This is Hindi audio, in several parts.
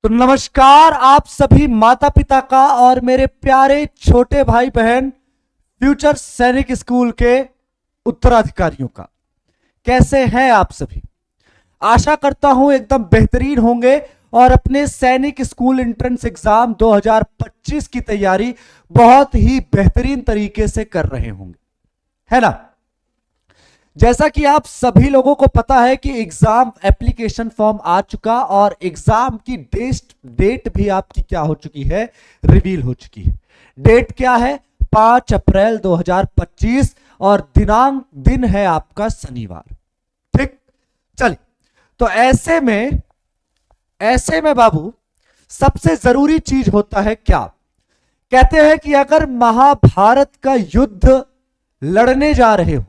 तो नमस्कार आप सभी माता पिता का और मेरे प्यारे छोटे भाई बहन फ्यूचर सैनिक स्कूल के उत्तराधिकारियों का। कैसे हैं आप सभी? आशा करता हूं एकदम बेहतरीन होंगे और अपने सैनिक स्कूल एंट्रेंस एग्जाम 2025 की तैयारी बहुत ही बेहतरीन तरीके से कर रहे होंगे, है ना। जैसा कि आप सभी लोगों को पता है कि एग्जाम एप्लीकेशन फॉर्म आ चुका और एग्जाम की डेट भी आपकी क्या हो चुकी है, रिवील हो चुकी है। डेट क्या है? 5 अप्रैल 2025 और दिन है आपका शनिवार। ठीक, चलिए। तो ऐसे में बाबू सबसे जरूरी चीज होता है क्या? कहते हैं कि अगर महाभारत का युद्ध लड़ने जा रहे हो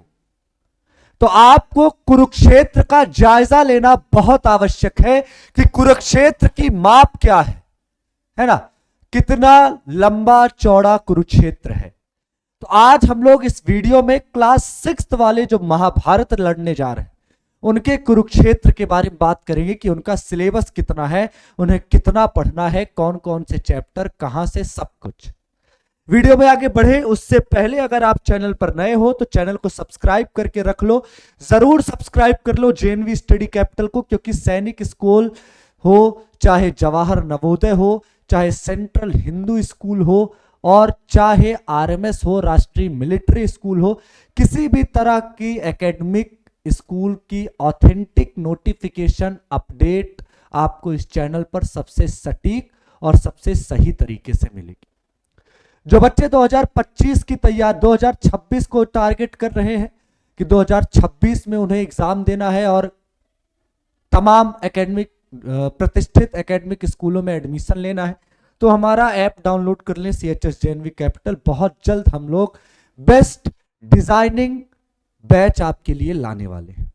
तो आपको कुरुक्षेत्र का जायजा लेना बहुत आवश्यक है कि कुरुक्षेत्र की माप क्या है ना, कितना लंबा चौड़ा कुरुक्षेत्र है। तो आज हम लोग इस वीडियो में क्लास 6 वाले जो महाभारत लड़ने जा रहे हैं उनके कुरुक्षेत्र के बारे में बात करेंगे कि उनका सिलेबस कितना है, उन्हें कितना पढ़ना है, कौन कौन से चैप्टर कहां से, सब कुछ। वीडियो में आगे बढ़े उससे पहले अगर आप चैनल पर नए हो तो चैनल को सब्सक्राइब करके रख लो, जरूर सब्सक्राइब कर लो जेएनवी स्टडी कैपिटल को, क्योंकि सैनिक स्कूल हो, चाहे जवाहर नवोदय हो, चाहे सेंट्रल हिंदू स्कूल हो और चाहे आरएमएस हो, राष्ट्रीय मिलिट्री स्कूल हो, किसी भी तरह की एकेडमिक स्कूल की ऑथेंटिक नोटिफिकेशन अपडेट आपको इस चैनल पर सबसे सटीक और सबसे सही तरीके से मिलेगी। जो बच्चे 2025 की तैयार 2026 को टारगेट कर रहे हैं कि 2026 में उन्हें एग्जाम देना है और तमाम एकेडमिक प्रतिष्ठित एकेडमिक स्कूलों में एडमिशन लेना है, तो हमारा ऐप डाउनलोड कर लें, CHS जेएनवी कैपिटल। बहुत जल्द हम लोग बेस्ट डिजाइनिंग बैच आपके लिए लाने वाले हैं।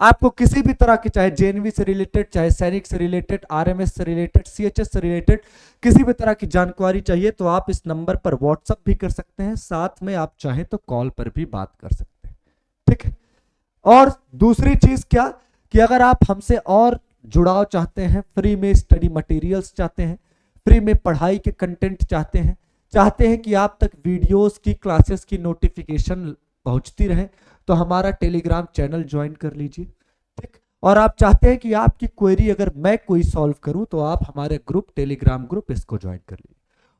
आपको किसी भी तरह के, चाहे जेएनवी से रिलेटेड, चाहे सैनिक से रिलेटेड, आरएमएस से रिलेटेड, CHS से रिलेटेड किसी भी तरह की जानकारी चाहिए तो आप इस नंबर पर व्हाट्सएप भी कर सकते हैं, साथ में आप चाहें तो कॉल पर भी बात कर सकते हैं। ठीक है। और दूसरी चीज क्या कि अगर आप हमसे और जुड़ाव चाहते हैं, फ्री में स्टडी मटेरियल्स चाहते हैं, फ्री में पढ़ाई के कंटेंट चाहते हैं कि आप तक वीडियोस की, क्लासेस की नोटिफिकेशन पहुंचती रहे, तो हमारा टेलीग्राम चैनल ज्वाइन कर लीजिए। ठीक। और आप चाहते हैं कि आपकी क्वेरी अगर मैं कोई सॉल्व करूं तो आप हमारे ग्रुप, टेलीग्राम ग्रुप, इसको ज्वाइन कर लीजिए।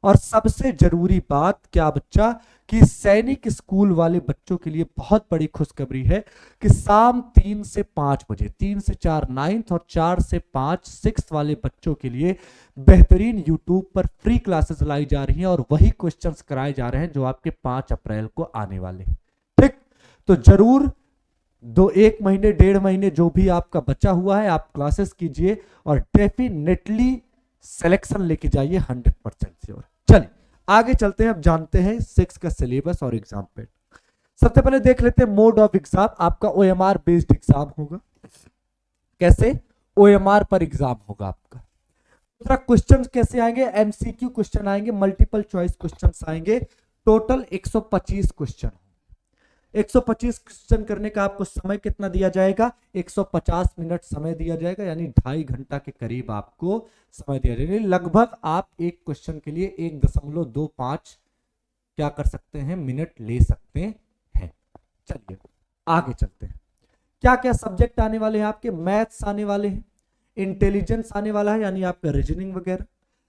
और सबसे जरूरी बात क्या बच्चा, कि सैनिक स्कूल वाले बच्चों के लिए बहुत बड़ी खुशखबरी है कि शाम 3 से 5 बजे, 3 से 4 9th और 4 से 5 6th वाले बच्चों के लिए बेहतरीन यूट्यूब पर फ्री क्लासेस लाई जा रही हैं और वही क्वेश्चंस कराए जा रहे हैं जो आपके 5 अप्रैल को आने वाले हैं। ठीक। तो जरूर 1 महीने 1.5 महीने जो भी आपका बचा हुआ है आप क्लासेस कीजिए और डेफिनेटली सिलेक्शन लेके जाइए 100% श्योर। चलिए आगे चलते हैं, अब जानते हैं 6 का सिलेबस और एग्जाम पैटर्न। सबसे पहले देख लेते हैं मोड ऑफ एग्जाम। आपका OMR बेस्ड एग्जाम होगा। कैसे? OMR पर एग्जाम होगा आपका। दूसरा, क्वेश्चन कैसे आएंगे? MCQ क्वेश्चन आएंगे, मल्टीपल चॉइस क्वेश्चन आएंगे। टोटल 125 क्वेश्चन, 125 क्वेश्चन करने का आपको समय कितना दिया जाएगा? 150 मिनट समय दिया जाएगा, यानी 2.5 घंटा के करीब आपको समय दिया जाएगा। लगभग आप एक क्वेश्चन के लिए 1.25 क्या कर सकते हैं, मिनट ले सकते हैं। चलिए आगे चलते हैं। क्या क्या सब्जेक्ट आने वाले हैं आपके? मैथ्स आने वाले हैं, इंटेलिजेंस आने वाला है, यानी आपका रीजनिंग वगैरह।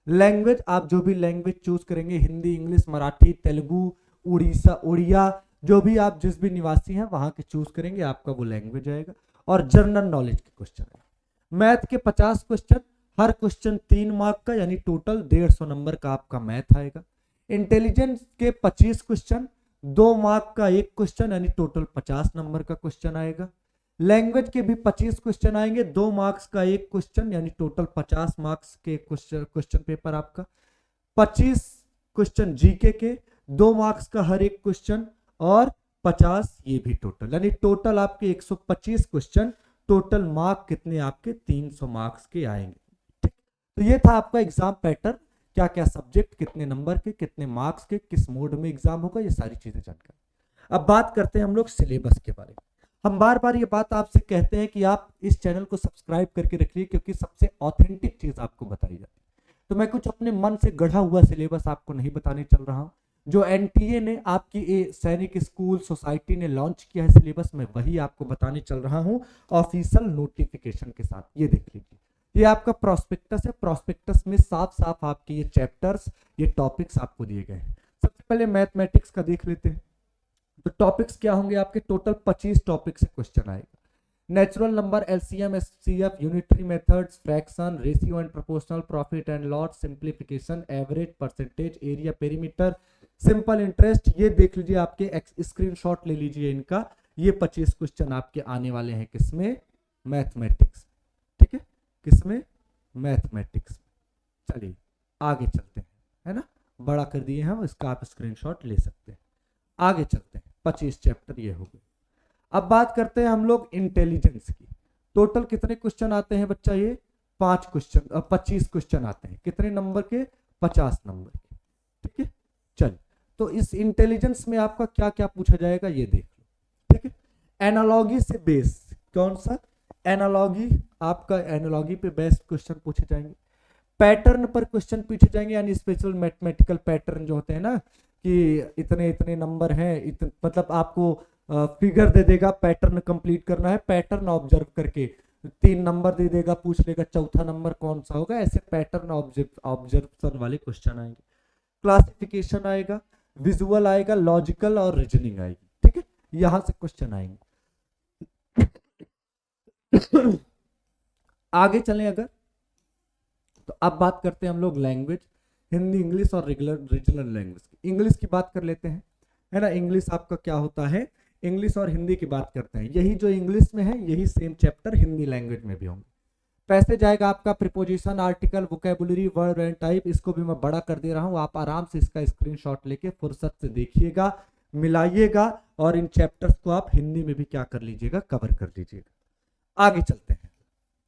लैंग्वेज, आप जो भी लैंग्वेज चूज करेंगे, हिंदी, इंग्लिश, मराठी, तेलुगु, उड़िया, जो भी आप जिस भी निवासी हैं वहां के चूज करेंगे, आपका वो लैंग्वेज आएगा। और जनरल नॉलेज के क्वेश्चन है। मैथ के 50 क्वेश्चन, हर क्वेश्चन 3 मार्क का, यानी टोटल 150 नंबर का आपका मैथ आएगा। इंटेलिजेंस के 25 क्वेश्चन, 2 मार्क का एक क्वेश्चन, यानी टोटल 50 नंबर का क्वेश्चन आएगा। लैंग्वेज के भी 25 क्वेश्चन आएंगे, 2 मार्क्स का एक क्वेश्चन, यानी टोटल 50 मार्क्स के क्वेश्चन पेपर आपका। 25 क्वेश्चन जीके के, 2 मार्क्स का हर एक क्वेश्चन और 50 ये भी टोटल, यानी टोटल आपके 125 क्वेश्चन। टोटल मार्क कितने आपके? 300 मार्क्स के आएंगे। तो ये था आपका एग्जाम पैटर्न, क्या क्या सब्जेक्ट, कितने नंबर के, कितने मार्क्स के, किस मोड में एग्जाम होगा, ये सारी चीजें जानकारी। अब बात करते हैं हम लोग सिलेबस के बारे में। हम बार बार ये बात आपसे कहते हैं कि आप इस चैनल को सब्सक्राइब करके रखिए, क्योंकि सबसे ऑथेंटिक चीज आपको बताई जाती है। तो मैं कुछ अपने मन से गढ़ा हुआ सिलेबस आपको नहीं बताने चल रहा हूं। जो एनटीए ने आपकी सैनिक स्कूल सोसाइटी ने लॉन्च किया है सिलेबस, में वही आपको बताने चल रहा हूं ऑफिशियल नोटिफिकेशन के साथ। ये देख लीजिए, ये आपका प्रोस्पेक्टस है। प्रोस्पेक्टस में साफ साफ आपके ये चैप्टर्स, ये टॉपिक्स आपको दिए गए हैं। सबसे पहले मैथमेटिक्स का देख लेते हैं। तो टॉपिक्स क्या होंगे आपके? टोटल 25 टॉपिक से क्वेश्चन आएगा। Natural number, LCM, HCF, unitary methods, fraction, ratio and proportional, profit and loss, simplification, average, percentage, area, perimeter, simple interest. ये देख लीजिए, आपके स्क्रीनशॉट ले लीजिए इनका। ये 25 क्वेश्चन आपके आने वाले हैं किसमें? मैथमेटिक्स। ठीक है, किसमें? मैथमेटिक्स। चलिए आगे चलते हैं, है ना, बड़ा कर दिए हम, इसका आप स्क्रीनशॉट ले सकते हैं। आगे चलते हैं, 25 चैप्टर ये हो गए। अब बात करते हैं हम लोग इंटेलिजेंस की। टोटल कितने क्वेश्चन आते हैं बच्चा? ये 5 क्वेश्चन, 25 क्वेश्चन आते हैं। कितने नंबर के? 50 नंबर के। ठीक है, चलिए, तो इस इंटेलिजेंस में आपका क्या क्या पूछा जाएगा ये देख लो। ठीक है, एनालॉगी से बेस, कौन सा? एनालॉगी। आपका एनालॉगी पे बेस्ट क्वेश्चन पूछे जाएंगे। पैटर्न पर क्वेश्चन पूछे जाएंगे, यानी स्पेशल मैथमेटिकल पैटर्न जो होते हैं ना, कि इतने इतने नंबर हैं, मतलब आपको फिगर दे देगा, पैटर्न कंप्लीट करना है, पैटर्न ऑब्जर्व करके 3 नंबर दे देगा, पूछ लेगा चौथा नंबर कौन सा होगा। ऐसे पैटर्न ऑब्जर्वेशन वाले क्वेश्चन आएंगे। क्लासिफिकेशन आएगा, विजुअल आएगा, लॉजिकल और रीजनिंग आएगी। ठीक है, यहां से क्वेश्चन आएंगे। आगे चलें अगर, तो अब बात करते हैं हम लोग लैंग्वेज, हिंदी, इंग्लिश और रीजनल लैंग्वेज की। इंग्लिश की बात कर लेते हैं, है ना। इंग्लिश आपका क्या होता है? इंग्लिश और हिंदी की बात करते हैं। यही जो इंग्लिश में है, यही सेम चैप्टर हिंदी लैंग्वेज में भी होंगे। पैसे जाएगा आपका preposition, article, vocabulary, word and type. इसको भी मैं बड़ा कर दे रहा हूं, आप आराम से इसका स्क्रीनशॉट लेके फुर्सत से देखिएगा, मिलाइएगा, और इन चैप्टर्स को आप हिंदी में भी क्या कर लीजिएगा? कवर कर लीजिएगा। आगे चलते हैं।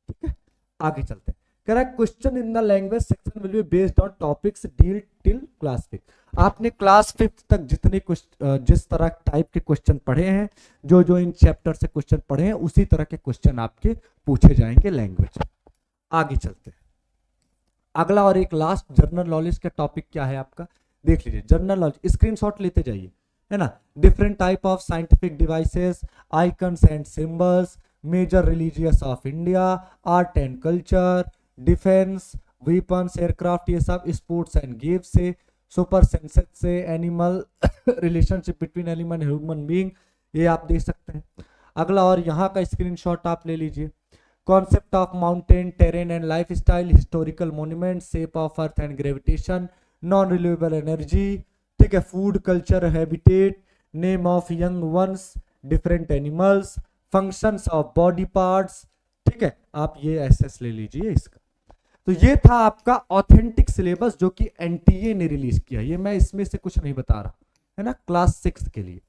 ठीक है, आगे चलते हैं। Correct question in the language section will be based on topics deal till class 5। आपने क्लास 5 तक जितने जिस तरह टाइप के क्वेश्चन पढ़े हैं, जो जो इन चैप्टर से क्वेश्चन पढ़े हैं, उसी तरह के क्वेश्चन आपके पूछे जाएंगे लैंग्वेज। आगे चलते हैं। अगला और एक लास्ट जनरल नॉलेज का टॉपिक क्या है आपका? देख लीजिए, जनरल नॉलेज, स्क्रीनशॉट लेते जाइए, है ना। Different type of scientific devices, icons and symbols, major religious of India, art and culture, defence, weapons, aircraft, ये सब स्पोर्ट्स एंड गेम्स से, सुपर सेंसेस से, animal, relationship between animal and human being, ये आप देख सकते हैं। अगला और यहाँ का स्क्रीनशॉट आप ले लीजिए। Concept of mountain terrain and life style, historical monument, shape of earth and gravitation, non renewable energy. ठीक है, food, culture, habitat, name of young ones, different animals, functions of body parts. ठीक है, आप ये एसएस ले लीजिए इसका। तो ये था आपका ऑथेंटिक सिलेबस जो कि एनटीए ने रिलीज किया। ये मैं इसमें से कुछ नहीं बता रहा, है ना। क्लास 6 के लिए,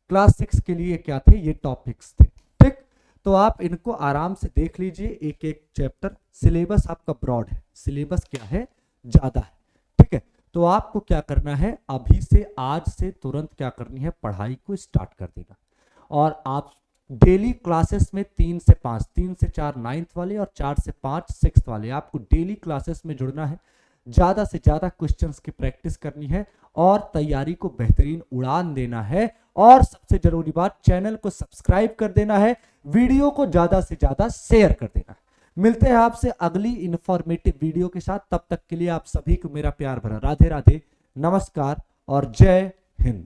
क्लास 6 के लिए क्या थे? ये टॉपिक्स थे। ठीक, तो आप इनको आराम से देख लीजिए, एक एक चैप्टर। सिलेबस आपका ब्रॉड है, सिलेबस क्या है? ज्यादा है। ठीक है, तो आपको क्या करना है? अभी से, आज से तुरंत क्या करनी है? पढ़ाई को स्टार्ट कर देना। और आप डेली क्लासेस में 3 से 5, 3 से 4 9th वाले और 4 से 5 6th वाले, आपको डेली क्लासेस में जुड़ना है। ज़्यादा से ज़्यादा क्वेश्चंस की प्रैक्टिस करनी है और तैयारी को बेहतरीन उड़ान देना है। और सबसे जरूरी बात, चैनल को सब्सक्राइब कर देना है, वीडियो को ज़्यादा से ज़्यादा शेयर कर देना है। मिलते हैं आपसे अगली इंफॉर्मेटिव वीडियो के साथ। तब तक के लिए आप सभी को मेरा प्यार भरा राधे राधे, नमस्कार और जय हिंद।